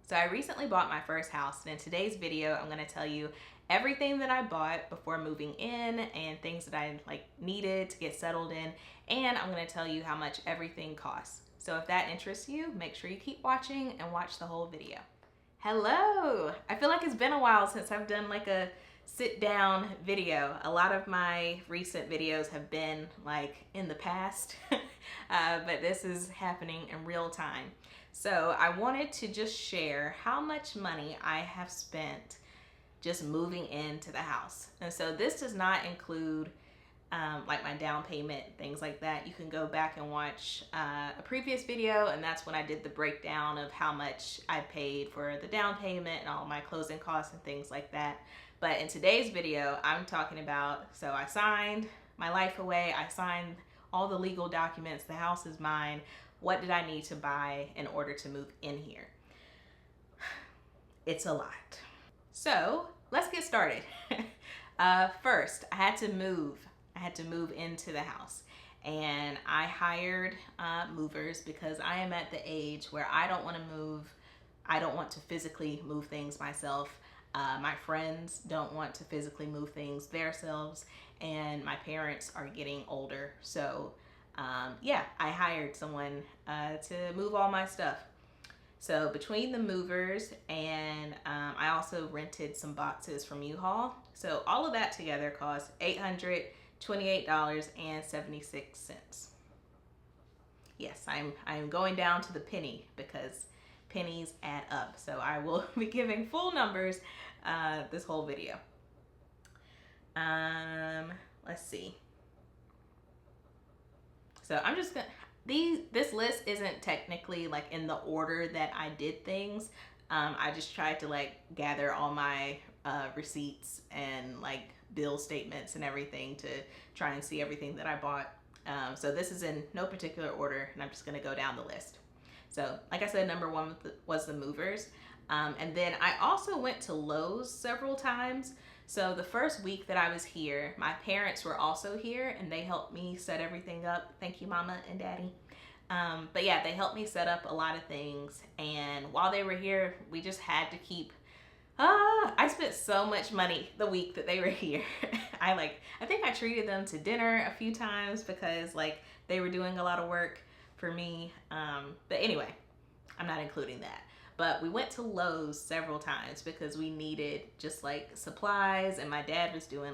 So I recently bought my first house, and in today's video, I'm going to tell you everything that I bought before moving in and things that I needed to get settled in, and I'm going to tell you how much everything costs. So if that interests you, make sure you keep watching and watch the whole video. Hello! I feel like it's been a while since I've done a sit down video. A lot of my recent videos have been in the past, but this is happening in real time. So I wanted to just share how much money I have spent just moving into the house. And so this does not include my down payment, things like that. You can go back and watch a previous video, and that's when I did the breakdown of how much I paid for the down payment and all my closing costs and things like that. But in today's video, I'm talking about, so I signed my life away, I signed all the legal documents, the house is mine. What did I need to buy in order to move in here? It's a lot. So let's get started. First, I had to move into the house, and I hired movers because I am at the age where I don't want to move. I don't want to physically move things myself. My friends don't want to physically move things themselves, and my parents are getting older. So yeah, I hired someone to move all my stuff. So between the movers and I also rented some boxes from U-Haul. So all of that together cost $828.76. Yes, I'm going down to the penny because pennies add up. So I will be giving full numbers this whole video. Let's see. So I'm just gonna, this list isn't technically in the order that I did things. I just tried to gather all my receipts and bill statements and everything to try and see everything that I bought. So this is in no particular order, and I'm just gonna go down the list. So like I said, number one was the movers. And then I also went to Lowe's several times. So the first week that I was here, my parents were also here, and they helped me set everything up. Thank you, Mama and Daddy. But yeah, they helped me set up a lot of things. And while they were here, we just had to keep, I spent so much money the week that they were here. I think I treated them to dinner a few times because they were doing a lot of work for me. But anyway, I'm not including that. But we went to Lowe's several times because we needed just supplies, and my dad was doing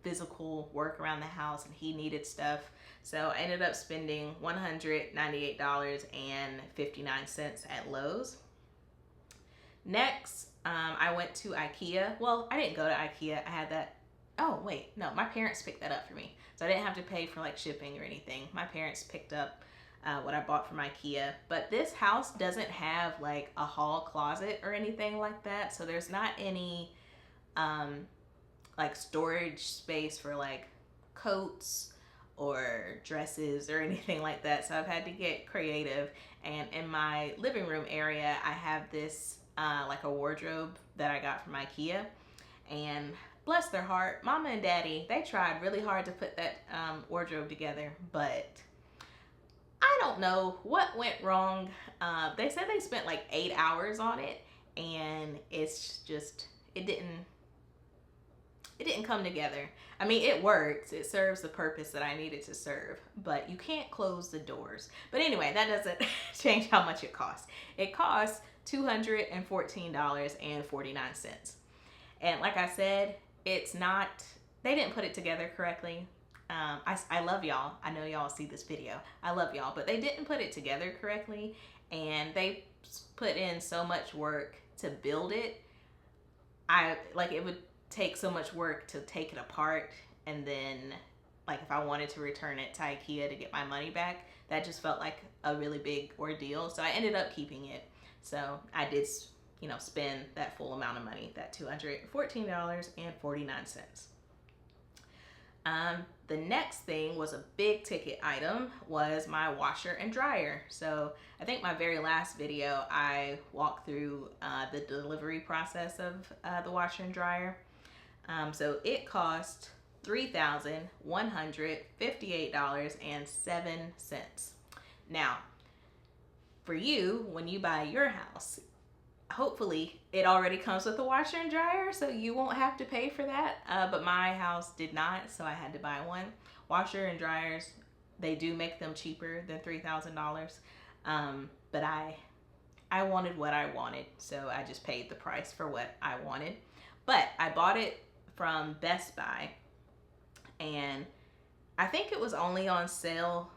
physical work around the house and he needed stuff. So I ended up spending $198.59 at Lowe's. Next, I went to IKEA. Well, I didn't go to IKEA. I had that. Oh, wait, no, my parents picked that up for me. So I didn't have to pay for shipping or anything. My parents picked up what I bought from IKEA. But this house doesn't have a hall closet or anything like that. So there's not any storage space for coats or dresses or anything like that. So I've had to get creative. And in my living room area, I have this a wardrobe that I got from IKEA. And bless their heart, Mama and Daddy, they tried really hard to put that wardrobe together, but I don't know what went wrong. They said they spent 8 hours on it, and it's just, it didn't come together. I mean, it works. It serves the purpose that I needed to serve, but you can't close the doors. But anyway, that doesn't change how much it costs. It costs $214.49. And like I said, it's not, they didn't put it together correctly. I love y'all. I know y'all see this video. I love y'all, but they didn't put it together correctly, and they put in so much work to build it. It would take so much work to take it apart, and then if I wanted to return it to IKEA to get my money back, that just felt like a really big ordeal. So I ended up keeping it. So I did, spend that full amount of money, that $214.49. The next thing was a big ticket item, was my washer and dryer. So I think my very last video, I walked through the delivery process of the washer and dryer. So it cost $3,158.07. Now, for you, when you buy your house, hopefully it already comes with a washer and dryer, so you won't have to pay for that. But my house did not, so I had to buy one. Washer and dryers, they do make them cheaper than $3,000. But I wanted what I wanted, so I just paid the price for what I wanted. But I bought it from Best Buy, and I think it was only on sale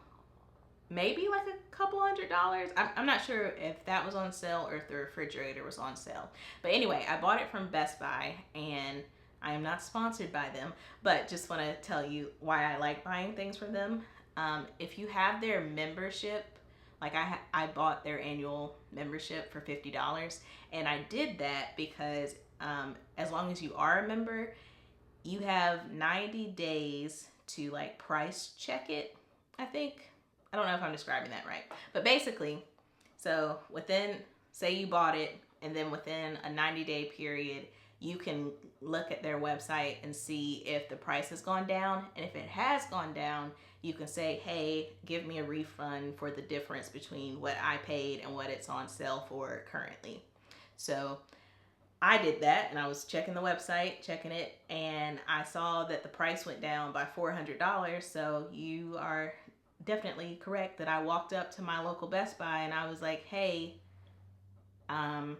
maybe like a couple $100. I'm not sure if that was on sale or if the refrigerator was on sale. But anyway, I bought it from Best Buy, and I am not sponsored by them, but just want to tell you why I like buying things from them. If you have their membership, like I bought their annual membership for $50, and I did that because as long as you are a member, you have 90 days to like price check it, I think. I don't know if I'm describing that right. But basically, so within, say you bought it, and then within a 90-day period, you can look at their website and see if the price has gone down. And if it has gone down, you can say, hey, give me a refund for the difference between what I paid and what it's on sale for currently. So I did that, and I was checking the website, checking it, and I saw that the price went down by $400. So you are definitely correct that I walked up to my local Best Buy and I was like, hey, I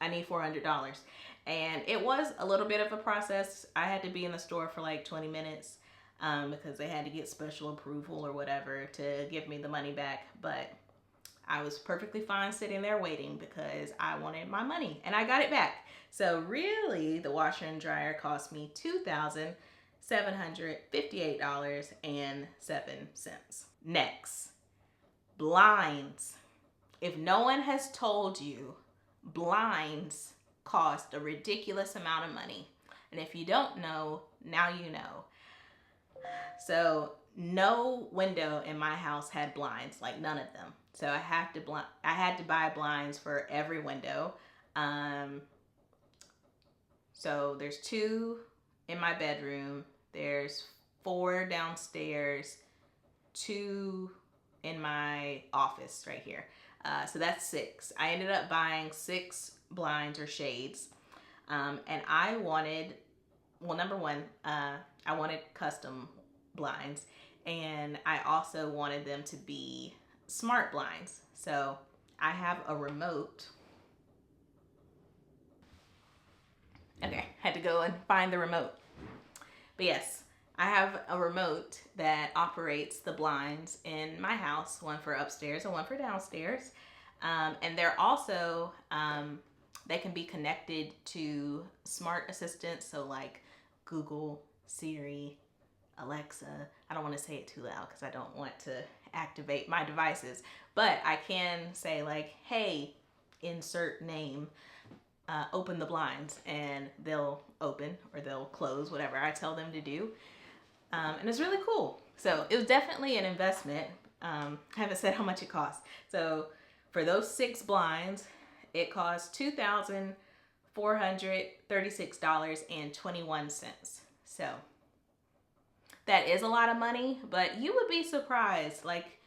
need $400. And it was a little bit of a process. I had to be in the store for like 20 minutes because they had to get special approval or whatever to give me the money back. But I was perfectly fine sitting there waiting because I wanted my money, and I got it back. So really, the washer and dryer cost me $2,758.07. Next, blinds. If no one has told you, blinds cost a ridiculous amount of money. And if you don't know, now you know. So no window in my house had blinds, like none of them. So I had to buy blinds for every window. So there's 2 in my bedroom. There's 4 downstairs, 2 in my office right here. So that's 6. I ended up buying 6 blinds or shades. And I wanted, well, number one, I wanted custom blinds. And I also wanted them to be smart blinds. So I have a remote. Okay, had to go and find the remote. But yes, I have a remote that operates the blinds in my house, one for upstairs and one for downstairs. And they're also, they can be connected to smart assistants, so like Google, Siri, Alexa. I don't want to say it too loud because I don't want to activate my devices, but I can say like, hey, insert name, open the blinds, and they'll open or they'll close, whatever I tell them to do. And it's really cool. So it was definitely an investment. I haven't said how much it cost. So for those 6 blinds, it cost $2,436.21. So that is a lot of money, but you would be surprised. Like,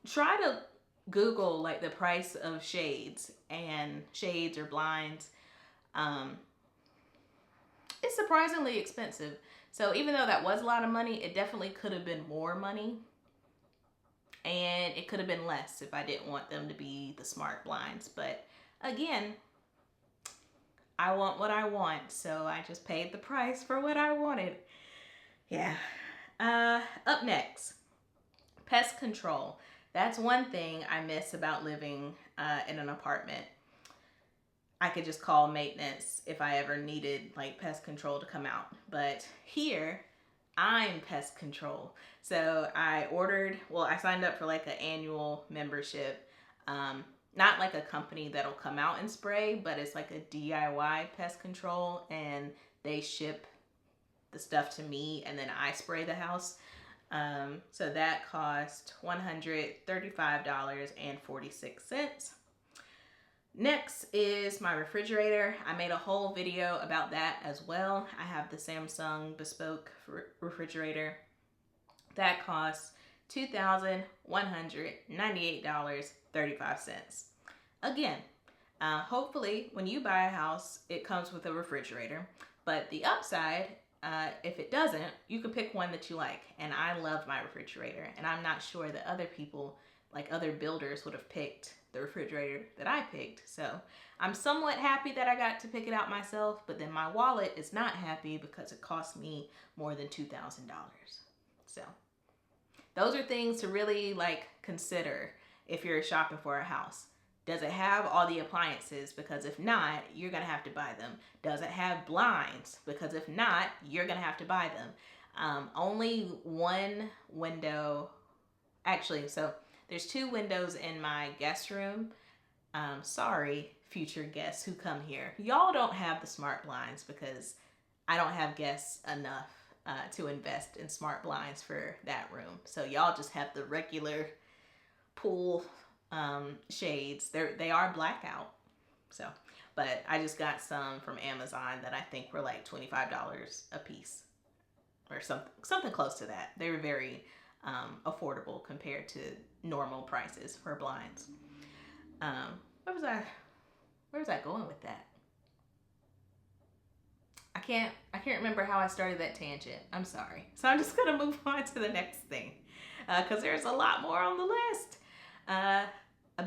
try to Google like the price of shades or blinds. It's surprisingly expensive. So even though that was a lot of money, it definitely could have been more money. And it could have been less if I didn't want them to be the smart blinds. But again, I want what I want, so I just paid the price for what I wanted. Yeah. Up next, pest control. That's one thing I miss about living in an apartment. I could just call maintenance if I ever needed like pest control to come out. But here, I'm pest control. So I signed up for like an annual membership. Not like a company that'll come out and spray, but it's like a DIY pest control, and they ship the stuff to me and then I spray the house. So that cost $135.46. Next is my refrigerator. I made a whole video about that as well. I have the Samsung Bespoke refrigerator. That costs $2,198.35. Again, Hopefully, when you buy a house, it comes with a refrigerator. But the upside, if it doesn't, you can pick one that you like. And I love my refrigerator. And I'm not sure that other people, like other builders, would have picked the refrigerator that I picked. So I'm somewhat happy that I got to pick it out myself. But then my wallet is not happy because it cost me more than $2,000. So those are things to really like consider if you're shopping for a house. Does it have all the appliances? Because if not, you're going to have to buy them. Does it have blinds? Because if not, you're going to have to buy them. Only one window, actually, so there's 2 windows in my guest room. Sorry, future guests who come here. Y'all don't have the smart blinds because I don't have guests enough to invest in smart blinds for that room. So y'all just have the regular pool shades. They are blackout. So, but I just got some from Amazon that I think were like $25 a piece or something close to that. They were very affordable compared to normal prices for blinds. Where was I going with that? I can't remember how I started that tangent. I'm sorry. So I'm just gonna move on to the next thing because there's a lot more on the list. A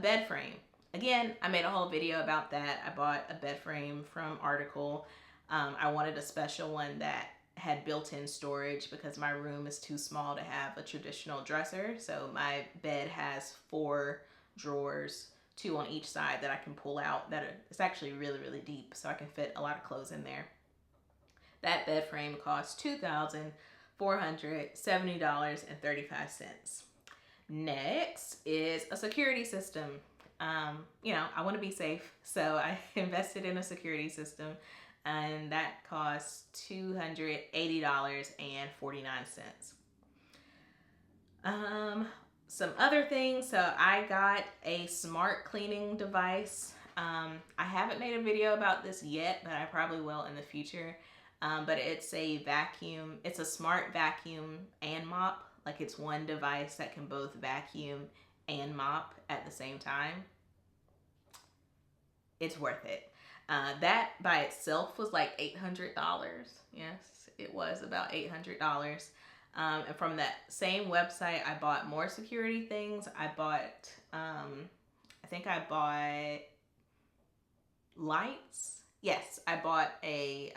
bed frame. Again, I made a whole video about that. I bought a bed frame from Article. I wanted a special one that had built-in storage because my room is too small to have a traditional dresser. So my bed has 4 drawers, 2 on each side that I can pull out. It's actually really, really deep, so I can fit a lot of clothes in there. That bed frame cost $2,470.35. Next is a security system. You know, I want to be safe, so I invested in a security system, and that cost $280.49. Some other things. So I got a smart cleaning device. I haven't made a video about this yet, but I probably will in the future. But it's a vacuum. It's a smart vacuum and mop. Like it's one device that can both vacuum and mop at the same time. It's worth it. That by itself was like $800. Yes, it was about $800. And from that same website, I bought more security things. I bought, I think I bought lights. Yes, I bought a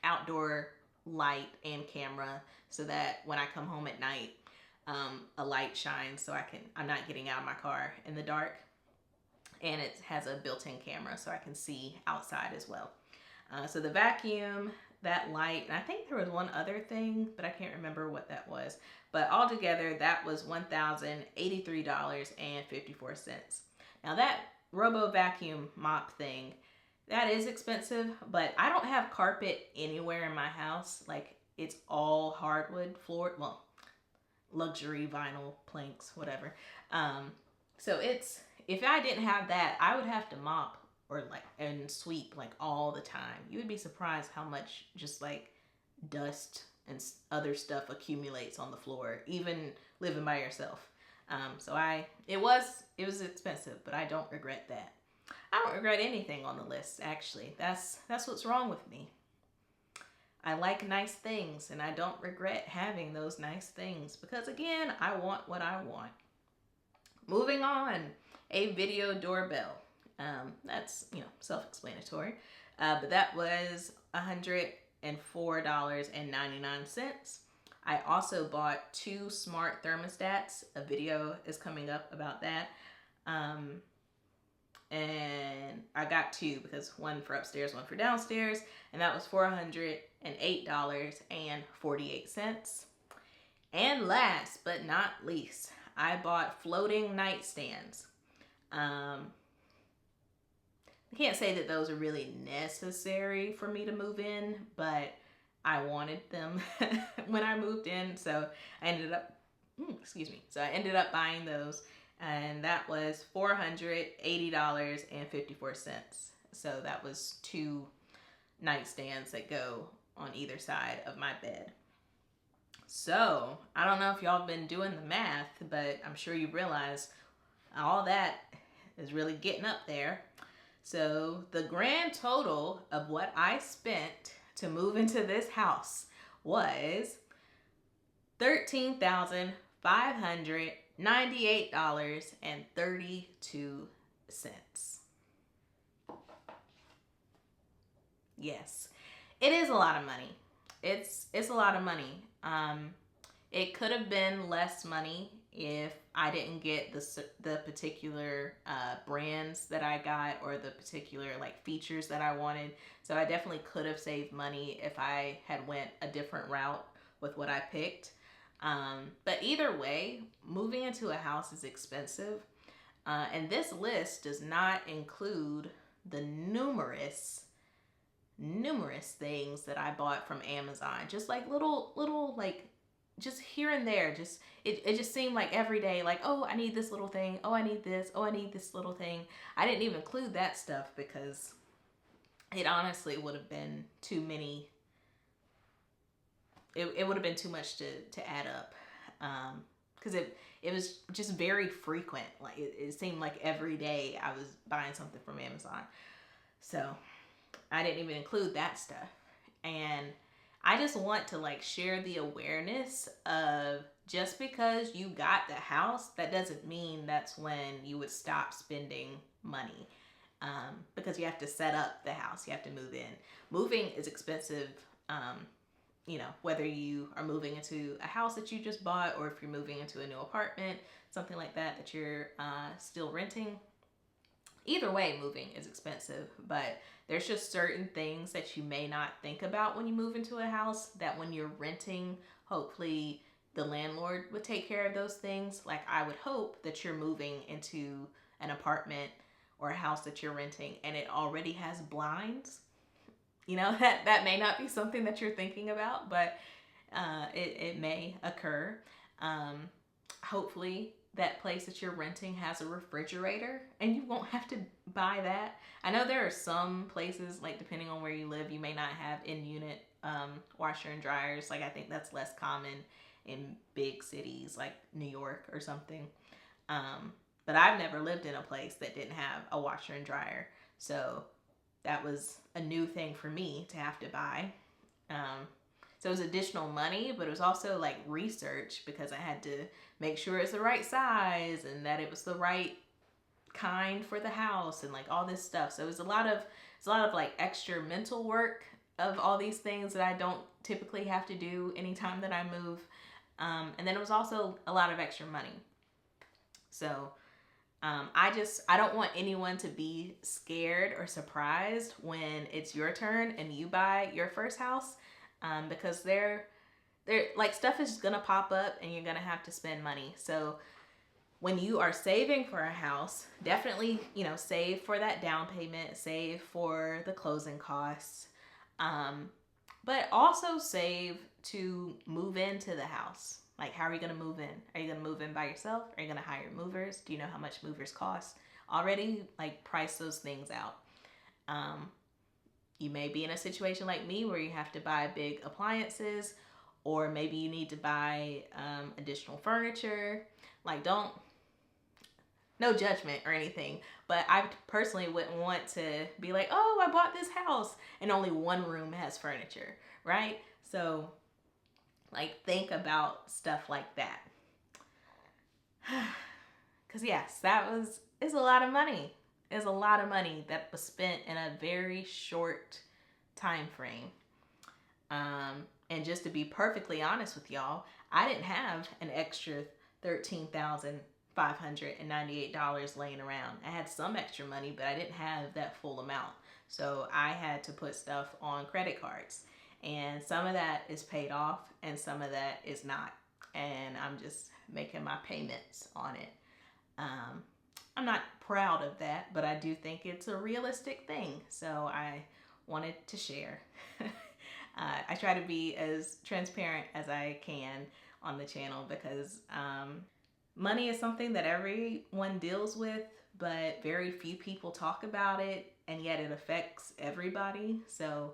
outdoor light and camera so that when I come home at night, a light shines so I'm not getting out of my car in the dark. And it has a built-in camera so I can see outside as well. So the vacuum, that light, and I think there was one other thing, but I can't remember what that was. But altogether, that was $1,083.54. Now that Robo Vacuum mop thing, that is expensive, but I don't have carpet anywhere in my house. Like, it's all hardwood floor, well, luxury vinyl planks, whatever. So if I didn't have that, I would have to mop and sweep like all the time. You would be surprised how much just like dust and other stuff accumulates on the floor, even living by yourself. So it was expensive, but I don't regret that. I don't regret anything on the list, actually. That's what's wrong with me. I like nice things, and I don't regret having those nice things because, again, I want what I want. Moving on, a video doorbell. That's, self-explanatory. But that was $104.99. I also bought 2 smart thermostats. A video is coming up about that. And I got 2 because one for upstairs, one for downstairs, and that was $408.48. And last but not least, I bought floating nightstands. I can't say that those are really necessary for me to move in, but I wanted them when I moved in, so I ended up buying those. And that was $480.54. So that was 2 nightstands that go on either side of my bed. So I don't know if y'all have been doing the math, but I'm sure you realize all that is really getting up there. So the grand total of what I spent to move into this house was $13,598.32. Yes, it is a lot of money. It's a lot of money. It could have been less money if I didn't get the particular brands that I got, or the particular like features that I wanted. So I definitely could have saved money if I had went a different route with what I picked. But either way, moving into a house is expensive, and this list does not include the numerous things that I bought from Amazon. Just like little like just here and there. Just it just seemed like every day, like, oh, I need this little thing, oh, I need this, oh, I need this little thing. I didn't even include that stuff because it honestly would have been too many. It would have been too much to add up. Because it was just very frequent. Like it seemed like every day I was buying something from Amazon. So I didn't even include that stuff. And I just want to like share the awareness of, just because you got the house, that doesn't mean that's when you would stop spending money. Because you have to set up the house, you have to move in. Moving is expensive. Whether you are moving into a house that you just bought, or if you're moving into a new apartment, something like that you're still renting. Either way, moving is expensive, but there's just certain things that you may not think about when you move into a house, that when you're renting, hopefully the landlord would take care of those things. Like I would hope that you're moving into an apartment or a house that you're renting and it already has blinds. That may not be something that you're thinking about, but it may occur. Hopefully that place that you're renting has a refrigerator and you won't have to buy that. I know there are some places, like depending on where you live, you may not have in-unit washer and dryers. Like I think that's less common in big cities like New York or something. But I've never lived in a place that didn't have a washer and dryer. So that was a new thing for me to have to buy. So it was additional money, but it was also like research, because I had to make sure it's the right size and that it was the right kind for the house and like all this stuff. So it was a lot of like extra mental work of all these things that I don't typically have to do anytime that I move. And then it was also a lot of extra money. So I don't want anyone to be scared or surprised when it's your turn and you buy your first house, because they're like stuff is gonna pop up and you're gonna have to spend money. So when you are saving for a house, definitely save for that down payment, save for the closing costs, but also save to move into the house. Like, how are you going to move in? Are you going to move in by yourself? Are you going to hire movers? Do you know how much movers cost? Already, like, price those things out. You may be in a situation like me where you have to buy big appliances, or maybe you need to buy additional furniture. Like, no judgment or anything, but I personally wouldn't want to be like, oh, I bought this house and only one room has furniture, right? So like think about stuff like that. Because yes, it's a lot of money. It's a lot of money that was spent in a very short time frame. And just to be perfectly honest with y'all, I didn't have an extra $13,598 laying around. I had some extra money, but I didn't have that full amount. So I had to put stuff on credit cards. And some of that is paid off and some of that is not. And I'm just making my payments on it. I'm not proud of that, but I do think it's a realistic thing. So I wanted to share. I try to be as transparent as I can on the channel, because money is something that everyone deals with, but very few people talk about it, and yet it affects everybody. So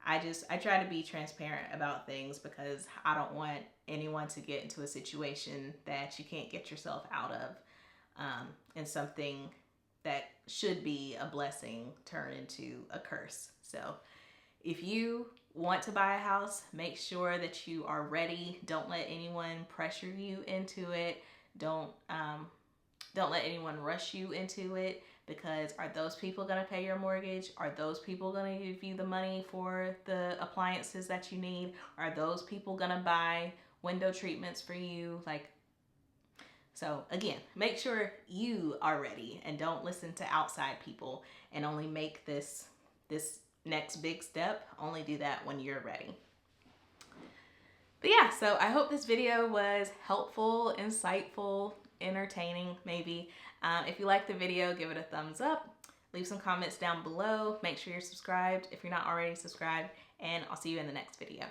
I try to be transparent about things, because I don't want anyone to get into a situation that you can't get yourself out of, and something that should be a blessing turn into a curse. So if you want to buy a house, make sure that you are ready. Don't let anyone pressure you into it. Don't let anyone rush you into it, because are those people going to pay your mortgage? Are those people going to give you the money for the appliances that you need? Are those people going to buy window treatments for you? So again, make sure you are ready and don't listen to outside people, and only make this next big step. Only do that when you're ready. But yeah, so I hope this video was helpful, insightful, entertaining maybe. If you liked the video, give it a thumbs up. Leave some comments down below. Make sure you're subscribed if you're not already subscribed, and I'll see you in the next video.